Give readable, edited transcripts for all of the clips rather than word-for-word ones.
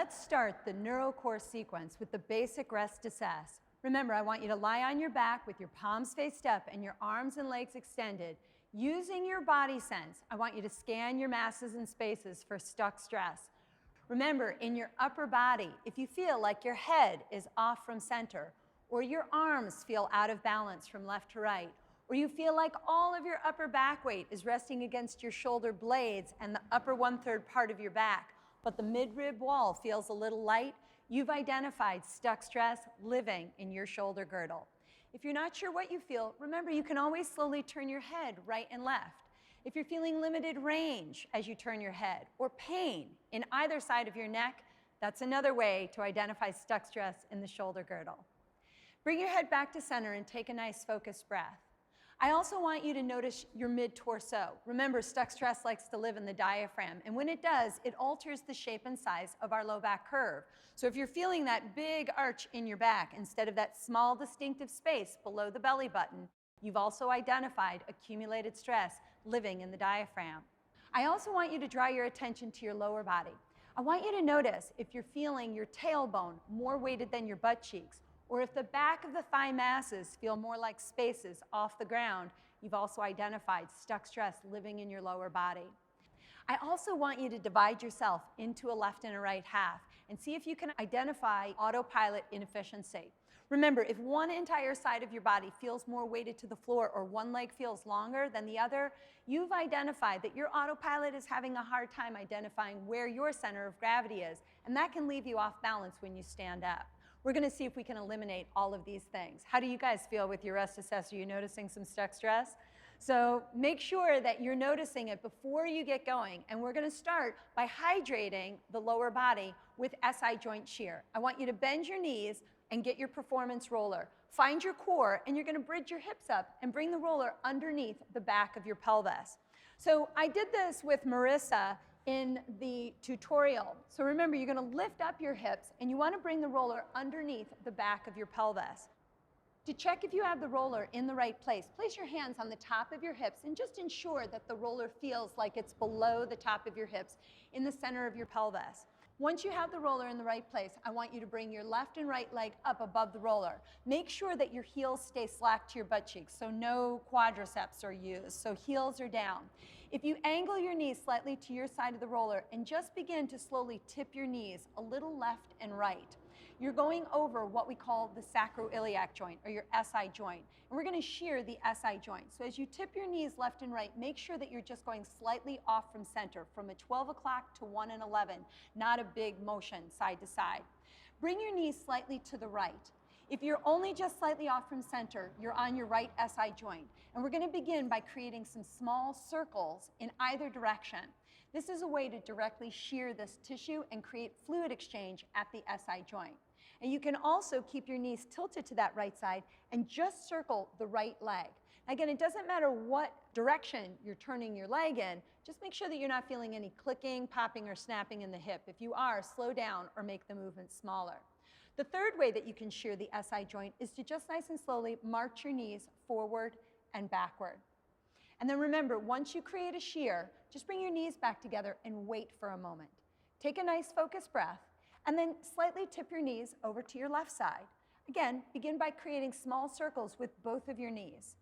Let's start the NeuroCore sequence with the basic rest assess. Remember, I want you to lie on your back with your palms faced up and your arms and legs extended. Using your body sense, I want you to scan your masses and spaces for stuck stress. Remember, in your upper body, if you feel like your head is off from center, or your arms feel out of balance from left to right, or you feel like all of your upper back weight is resting against your shoulder blades and the upper 1/3 part of your back, but the mid-rib wall feels a little light, you've identified stuck stress living in your shoulder girdle. If you're not sure what you feel, remember you can always slowly turn your head right and left. If you're feeling limited range as you turn your head, or pain in either side of your neck, that's another way to identify stuck stress in the shoulder girdle. Bring your head back to center and take a nice focused breath. I also want you to notice your mid-torso. Remember, stuck stress likes to live in the diaphragm, and when it does, it alters the shape and size of our low back curve. So if you're feeling that big arch in your back instead of that small distinctive space below the belly button, you've also identified accumulated stress living in the diaphragm. I also want you to draw your attention to your lower body. I want you to notice if you're feeling your tailbone more weighted than your butt cheeks, or if the back of the thigh masses feel more like spaces off the ground, you've also identified stuck stress living in your lower body. I also want you to divide yourself into a left and a right half and see if you can identify autopilot inefficiency. Remember, if one entire side of your body feels more weighted to the floor or one leg feels longer than the other, you've identified that your autopilot is having a hard time identifying where your center of gravity is, and that can leave you off balance when you stand up. We're going to see if we can eliminate all of these things. How do you guys feel with your rest assess? Are you noticing some stuck stress? So make sure that you're noticing it before you get going. And we're going to start by hydrating the lower body with SI joint shear. I want you to bend your knees and get your performance roller. Find your core, and you're going to bridge your hips up and bring the roller underneath the back of your pelvis. So I did this with Marissa in the tutorial. So remember, you're going to lift up your hips and you want to bring the roller underneath the back of your pelvis. To check if you have the roller in the right place, place your hands on the top of your hips and just ensure that the roller feels like it's below the top of your hips in the center of your pelvis. Once you have the roller in the right place, I want you to bring your left and right leg up above the roller. Make sure that your heels stay slack to your butt cheeks, so no quadriceps are used, so heels are down. If you angle your knees slightly to your side of the roller and just begin to slowly tip your knees a little left and right, you're going over what we call the sacroiliac joint, or your SI joint. And we're going to shear the SI joint. So as you tip your knees left and right, make sure that you're just going slightly off from center, from a 12 o'clock to 1 and 11, not a big motion side to side. Bring your knees slightly to the right. If you're only just slightly off from center, you're on your right SI joint. And we're going to begin by creating some small circles in either direction. This is a way to directly shear this tissue and create fluid exchange at the SI joint. And you can also keep your knees tilted to that right side and just circle the right leg. Again, it doesn't matter what direction you're turning your leg in, just make sure that you're not feeling any clicking, popping, or snapping in the hip. If you are, slow down or make the movement smaller. The third way that you can shear the SI joint is to just nice and slowly march your knees forward and backward. And then remember, once you create a shear, just bring your knees back together and wait for a moment. Take a nice focused breath, and then slightly tip your knees over to your left side. Again, begin by creating small circles with both of your knees.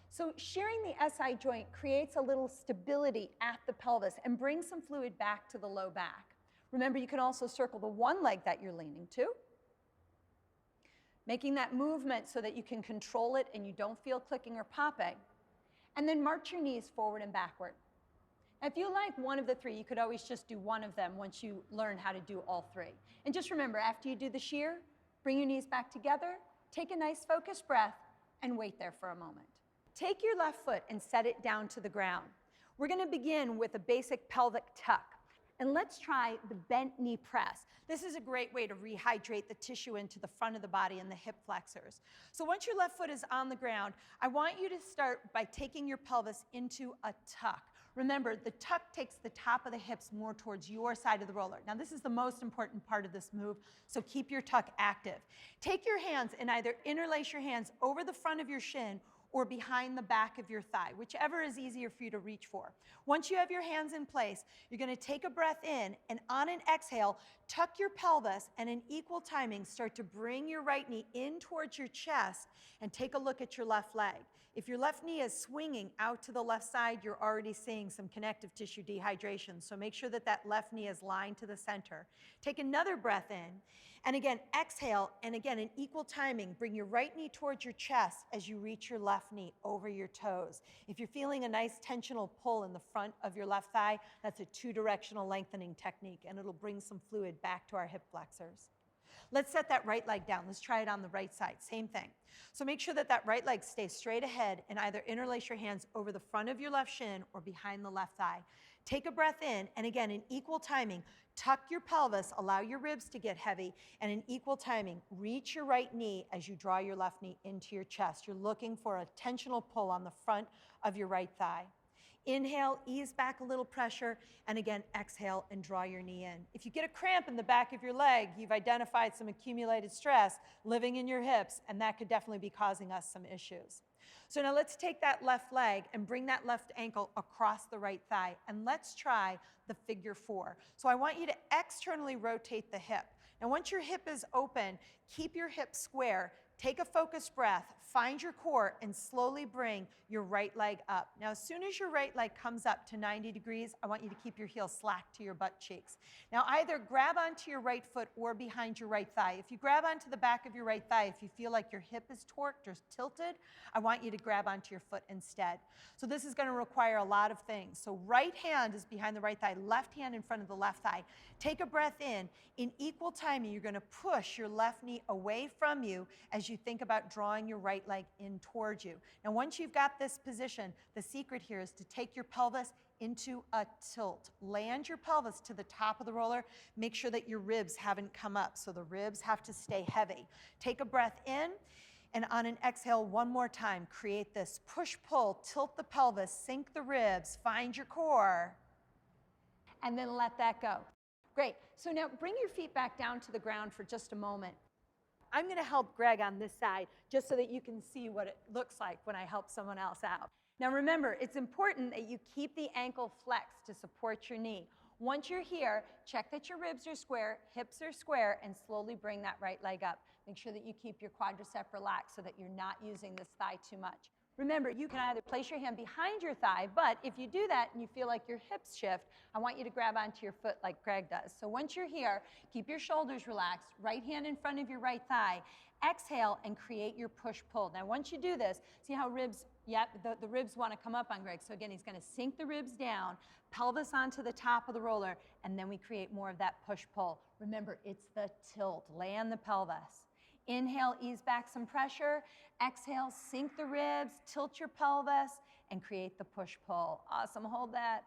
So shearing the SI joint creates a little stability at the pelvis and brings some fluid back to the low back. Remember, you can also circle the one leg that you're leaning to, making that movement so that you can control it and you don't feel clicking or popping. And then march your knees forward and backward. Now, if you like one of the three, you could always just do one of them once you learn how to do all three. And just remember, after you do the shear, bring your knees back together, take a nice focused breath, and wait there for a moment. Take your left foot and set it down to the ground. We're going to begin with a basic pelvic tuck. And let's try the bent knee press. This is a great way to rehydrate the tissue into the front of the body and the hip flexors. So once your left foot is on the ground, I want you to start by taking your pelvis into a tuck. Remember, the tuck takes the top of the hips more towards your side of the roller. Now, this is the most important part of this move, so keep your tuck active. Take your hands and either interlace your hands over the front of your shin or behind the back of your thigh, whichever is easier for you to reach for. Once you have your hands in place, you're going to take a breath in, and on an exhale, tuck your pelvis, and in equal timing, start to bring your right knee in towards your chest and take a look at your left leg. If your left knee is swinging out to the left side, you're already seeing some connective tissue dehydration. So make sure that that left knee is lined to the center. Take another breath in, and again, exhale, and again, in equal timing, bring your right knee towards your chest as you reach your left knee over your toes. If you're feeling a nice tensional pull in the front of your left thigh, that's a two-directional lengthening technique, and it'll bring some fluid back to our hip flexors. Let's set that right leg down. Let's try it on the right side. Same thing. So make sure that that right leg stays straight ahead and either interlace your hands over the front of your left shin or behind the left thigh. Take a breath in, and again, in equal timing, tuck your pelvis, allow your ribs to get heavy, and in equal timing, reach your right knee as you draw your left knee into your chest. You're looking for a tensional pull on the front of your right thigh. Inhale, ease back a little pressure, and again, exhale and draw your knee in. If you get a cramp in the back of your leg, you've identified some accumulated stress living in your hips, and that could definitely be causing us some issues. So now let's take that left leg and bring that left ankle across the right thigh, and let's try the figure 4. So I want you to externally rotate the hip. Now once your hip is open, keep your hip square. Take a focused breath, find your core, and slowly bring your right leg up. Now, as soon as your right leg comes up to 90 degrees, I want you to keep your heel slack to your butt cheeks. Now, either grab onto your right foot or behind your right thigh. If you grab onto the back of your right thigh, if you feel like your hip is torqued or tilted, I want you to grab onto your foot instead. So this is going to require a lot of things. So right hand is behind the right thigh, left hand in front of the left thigh. Take a breath in. In equal timing, you're going to push your left knee away from you as you think about drawing your right leg in towards you. Now, once you've got this position, the secret here is to take your pelvis into a tilt. Land your pelvis to the top of the roller. Make sure that your ribs haven't come up, so the ribs have to stay heavy. Take a breath in, and on an exhale, one more time, create this push-pull, tilt the pelvis, sink the ribs, find your core, and then let that go. Great. So now bring your feet back down to the ground for just a moment. I'm going to help Greg on this side just so that you can see what it looks like when I help someone else out. Now remember, it's important that you keep the ankle flexed to support your knee. Once you're here, check that your ribs are square, hips are square, and slowly bring that right leg up. Make sure that you keep your quadricep relaxed so that you're not using this thigh too much. Remember, you can either place your hand behind your thigh, but if you do that and you feel like your hips shift, I want you to grab onto your foot like Greg does. So once you're here, keep your shoulders relaxed, right hand in front of your right thigh, exhale and create your push-pull. Now once you do this, see how ribs, the ribs want to come up on Greg. So again, he's going to sink the ribs down, pelvis onto the top of the roller, and then we create more of that push-pull. Remember, it's the tilt. Land the pelvis. Inhale, ease back some pressure. Exhale, sink the ribs, tilt your pelvis, and create the push-pull. Awesome, hold that.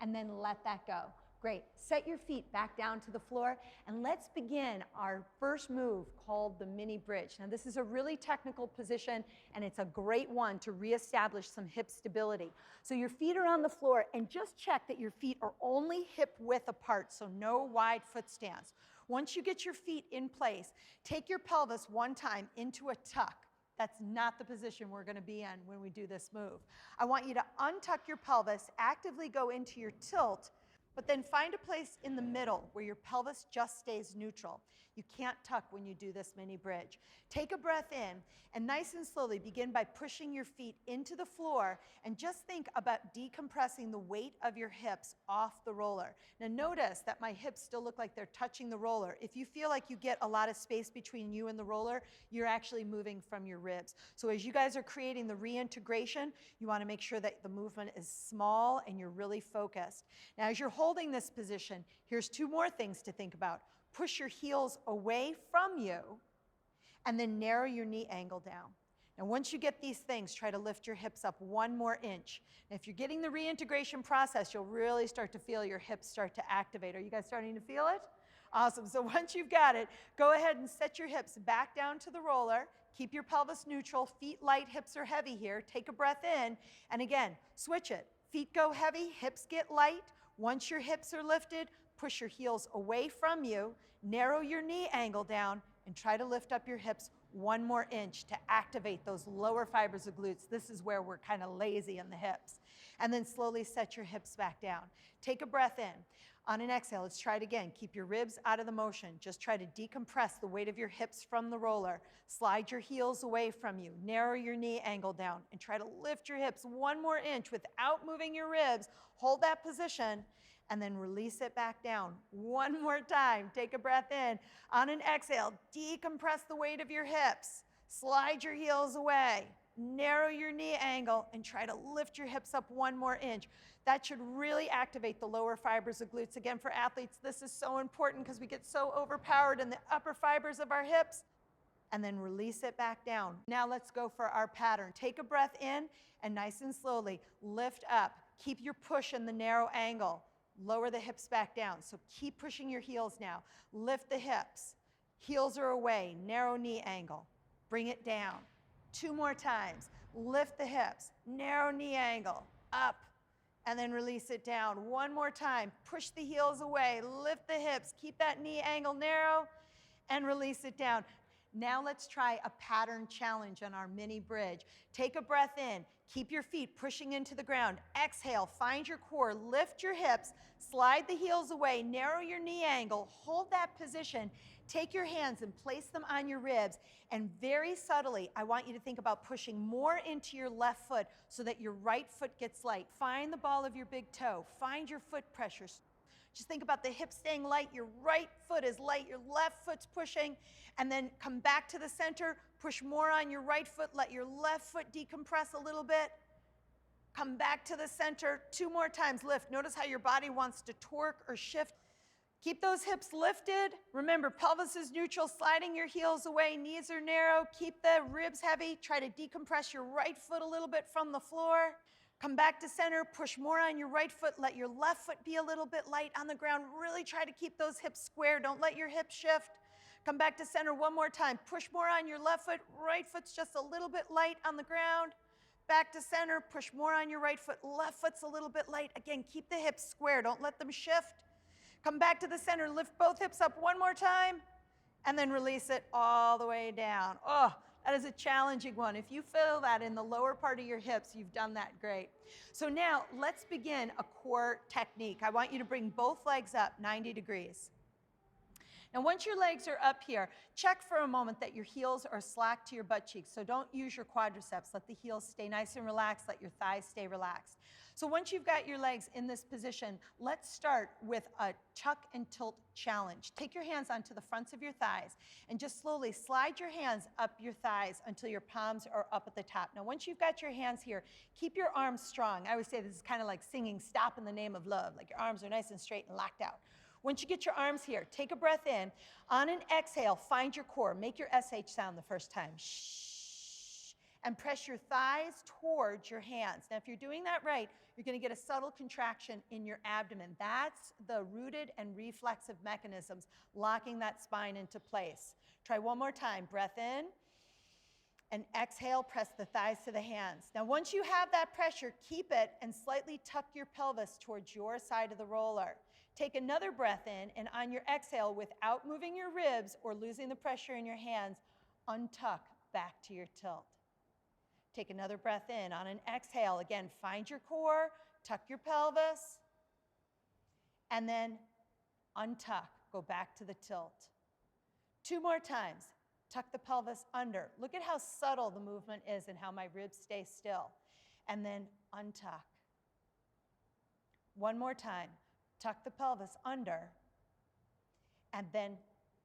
And then let that go. Great. Set your feet back down to the floor, and let's begin our first move called the mini bridge. Now, this is a really technical position, and it's a great one to reestablish some hip stability. So your feet are on the floor, and just check that your feet are only hip width apart, so no wide foot stance. Once you get your feet in place, take your pelvis one time into a tuck. That's not the position we're going to be in when we do this move. I want you to untuck your pelvis, actively go into your tilt, but then find a place in the middle where your pelvis just stays neutral. You can't tuck when you do this mini bridge. Take a breath in, and nice and slowly begin by pushing your feet into the floor, and just think about decompressing the weight of your hips off the roller. Now notice that my hips still look like they're touching the roller. If you feel like you get a lot of space between you and the roller, you're actually moving from your ribs. So as you guys are creating the reintegration, you want to make sure that the movement is small and you're really focused. Now as you're holding this position, here's two more things to think about. Push your heels away from you, and then narrow your knee angle down. Now, once you get these things, try to lift your hips up one more inch. And if you're getting the reintegration process, you'll really start to feel your hips start to activate. Are you guys starting to feel it? Awesome. So once you've got it, go ahead and set your hips back down to the roller. Keep your pelvis neutral. Feet light, hips are heavy here. Take a breath in. And again, switch it. Feet go heavy, hips get light. Once your hips are lifted, push your heels away from you, narrow your knee angle down, and try to lift up your hips one more inch to activate those lower fibers of glutes. This is where we're kind of lazy in the hips. And then slowly set your hips back down. Take a breath in. On an exhale, let's try it again. Keep your ribs out of the motion. Just try to decompress the weight of your hips from the roller. Slide your heels away from you. Narrow your knee angle down and try to lift your hips 1 more inch without moving your ribs. Hold that position and then release it back down. 1 more time. Take a breath in. On an exhale, decompress the weight of your hips. Slide your heels away. Narrow your knee angle and try to lift your hips up 1 more inch. That should really activate the lower fibers of glutes. Again, for athletes, this is so important because we get so overpowered in the upper fibers of our hips. And then release it back down. Now let's go for our pattern. Take a breath in and nice and slowly lift up. Keep your push in the narrow angle. Lower the hips back down. So keep pushing your heels now. Lift the hips. Heels are away. Narrow knee angle. Bring it down. 2 more times. Lift the hips. Narrow knee angle. Up. And then release it down. 1 more time. Push the heels away. Lift the hips. Keep that knee angle narrow. And release it down. Now let's try a pattern challenge on our mini bridge. Take a breath in. Keep your feet pushing into the ground. Exhale. Find your core. Lift your hips. Slide the heels away. Narrow your knee angle. Hold that position. Take your hands and place them on your ribs. And very subtly, I want you to think about pushing more into your left foot so that your right foot gets light. Find the ball of your big toe. Find your foot pressure. Just think about the hips staying light. Your right foot is light. Your left foot's pushing. And then come back to the center. Push more on your right foot. Let your left foot decompress a little bit. Come back to the center. 2 more times. Lift. Notice how your body wants to torque or shift. Keep those hips lifted. Remember, pelvis is neutral, sliding your heels away, knees are narrow. Keep the ribs heavy. Try to decompress your right foot a little bit from the floor. Come back to center, push more on your right foot. Let your left foot be a little bit light on the ground. Really try to keep those hips square. Don't let your hips shift. Come back to center 1 more time. Push more on your left foot. Right foot's just a little bit light on the ground. Back to center, push more on your right foot. Left foot's a little bit light. Again, keep the hips square. Don't let them shift. Come back to the center, lift both hips up 1 more time, and then release it all the way down. Oh, that is a challenging one. If you feel that in the lower part of your hips, you've done that great. So now let's begin a core technique. I want you to bring both legs up 90 degrees. Now, once your legs are up here, check for a moment that your heels are slack to your butt cheeks. So don't use your quadriceps. Let the heels stay nice and relaxed. Let your thighs stay relaxed. So once you've got your legs in this position, let's start with a tuck and tilt challenge. Take your hands onto the fronts of your thighs and just slowly slide your hands up your thighs until your palms are up at the top. Now, once you've got your hands here, keep your arms strong. I always say this is kind of like singing "Stop in the Name of Love," like your arms are nice and straight and locked out. Once you get your arms here, take a breath in. On an exhale, find your core. Make your SH sound the first time. Shh. And press your thighs towards your hands. Now, if you're doing that right, you're going to get a subtle contraction in your abdomen. That's the rooted and reflexive mechanisms locking that spine into place. Try 1 more time. Breath in. And exhale, press the thighs to the hands. Now, once you have that pressure, keep it and slightly tuck your pelvis towards your side of the roller. Take another breath in, and on your exhale, without moving your ribs or losing the pressure in your hands, untuck back to your tilt. Take another breath in. On an exhale, again, find your core, tuck your pelvis, and then untuck. Go back to the tilt. 2 more times. Tuck the pelvis under. Look at how subtle the movement is and how my ribs stay still. And then untuck. 1 more time. Tuck the pelvis under, and then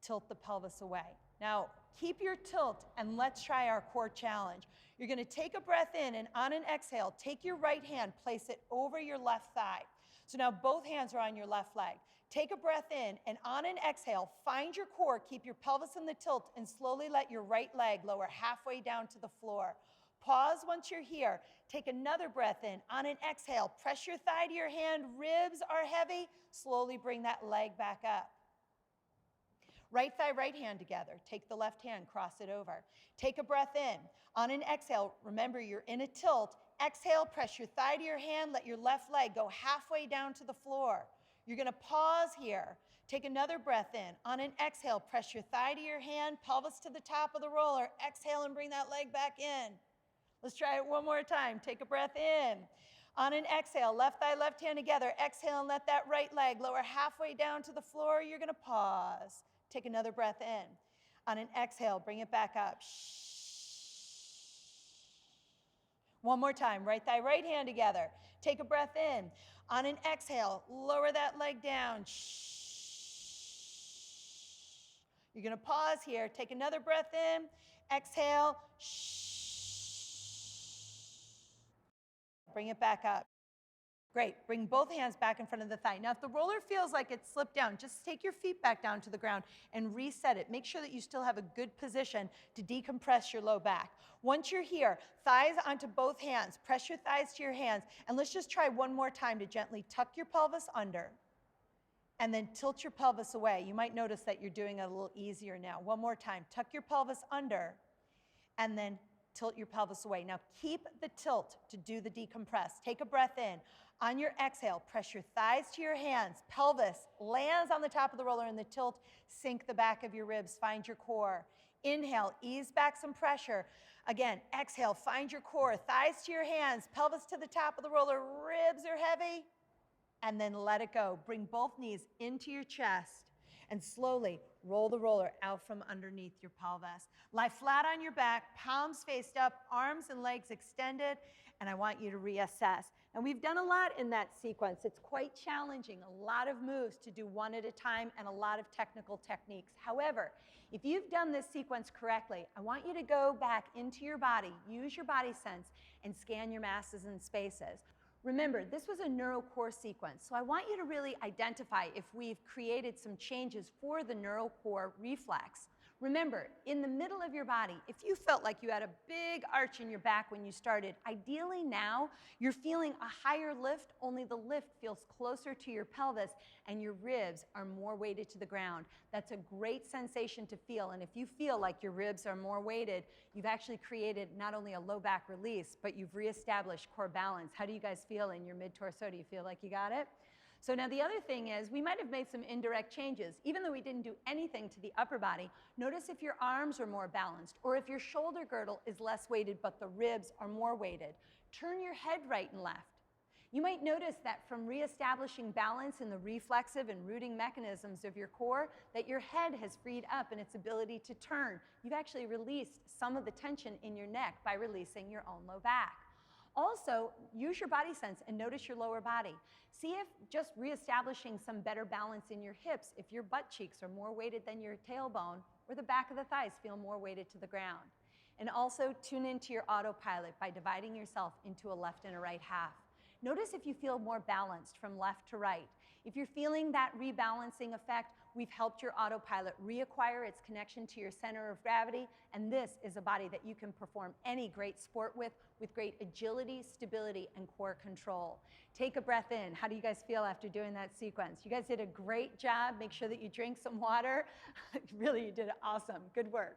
tilt the pelvis away. Now, keep your tilt, and let's try our core challenge. You're going to take a breath in, and on an exhale, take your right hand, place it over your left thigh. So now both hands are on your left leg. Take a breath in, and on an exhale, find your core, keep your pelvis in the tilt, and slowly let your right leg lower halfway down to the floor. Pause once you're here. Take another breath in. On an exhale, press your thigh to your hand. Ribs are heavy. Slowly bring that leg back up. Right thigh, right hand together. Take the left hand, cross it over. Take a breath in. On an exhale, remember you're in a tilt. Exhale, press your thigh to your hand. Let your left leg go halfway down to the floor. You're going to pause here. Take another breath in. On an exhale, press your thigh to your hand, pelvis to the top of the roller. Exhale and bring that leg back in. Let's try it 1 more time. Take a breath in. On an exhale, left thigh, left hand together. Exhale and let that right leg lower halfway down to the floor. You're going to pause. Take another breath in. On an exhale, bring it back up. One more time, right thigh, right hand together. Take a breath in. On an exhale, lower that leg down. You're going to pause here. Take another breath in. Exhale. Bring it back up. Great. Bring both hands back in front of the thigh. Now, if the roller feels like it's slipped down, just take your feet back down to the ground and reset it. Make sure that you still have a good position to decompress your low back. Once you're here, thighs onto both hands. Press your thighs to your hands. And let's just try one more time to gently tuck your pelvis under and then tilt your pelvis away. You might notice that you're doing it a little easier now. One more time. Tuck your pelvis under and then tilt your pelvis away. Now keep the tilt to do the decompress. Take a breath in. On your exhale, press your thighs to your hands. Pelvis lands on the top of the roller in the tilt. Sink the back of your ribs. Find your core. Inhale, ease back some pressure. Again, exhale, find your core. Thighs to your hands. Pelvis to the top of the roller. Ribs are heavy. And then let it go. Bring both knees into your chest. And slowly roll the roller out from underneath your pelvis. Lie flat on your back, palms faced up, arms and legs extended, and I want you to reassess. And we've done a lot in that sequence. It's quite challenging, a lot of moves to do one at a time and a lot of technical techniques. However, if you've done this sequence correctly, I want you to go back into your body, use your body sense, and scan your masses and spaces. Remember, this was a NeuroCore sequence, so I want you to really identify if we've created some changes for the NeuroCore reflex. Remember, in the middle of your body, if you felt like you had a big arch in your back when you started, ideally now you're feeling a higher lift, only the lift feels closer to your pelvis and your ribs are more weighted to the ground. That's a great sensation to feel, and if you feel like your ribs are more weighted, you've actually created not only a low back release, but you've reestablished core balance. How do you guys feel in your mid-torso? Do you feel like you got it? So now the other thing is, we might have made some indirect changes. Even though we didn't do anything to the upper body, notice if your arms are more balanced, or if your shoulder girdle is less weighted but the ribs are more weighted. Turn your head right and left. You might notice that from reestablishing balance in the reflexive and rooting mechanisms of your core, that your head has freed up in its ability to turn. You've actually released some of the tension in your neck by releasing your own low back. Also, use your body sense and notice your lower body. See if just reestablishing some better balance in your hips, if your butt cheeks are more weighted than your tailbone, or the back of the thighs feel more weighted to the ground. And also tune into your autopilot by dividing yourself into a left and a right half. Notice if you feel more balanced from left to right. If you're feeling that rebalancing effect, we've helped your autopilot reacquire its connection to your center of gravity, and this is a body that you can perform any great sport with great agility, stability, and core control. Take a breath in. How do you guys feel after doing that sequence? You guys did a great job. Make sure that you drink some water. Really, you did awesome. Good work.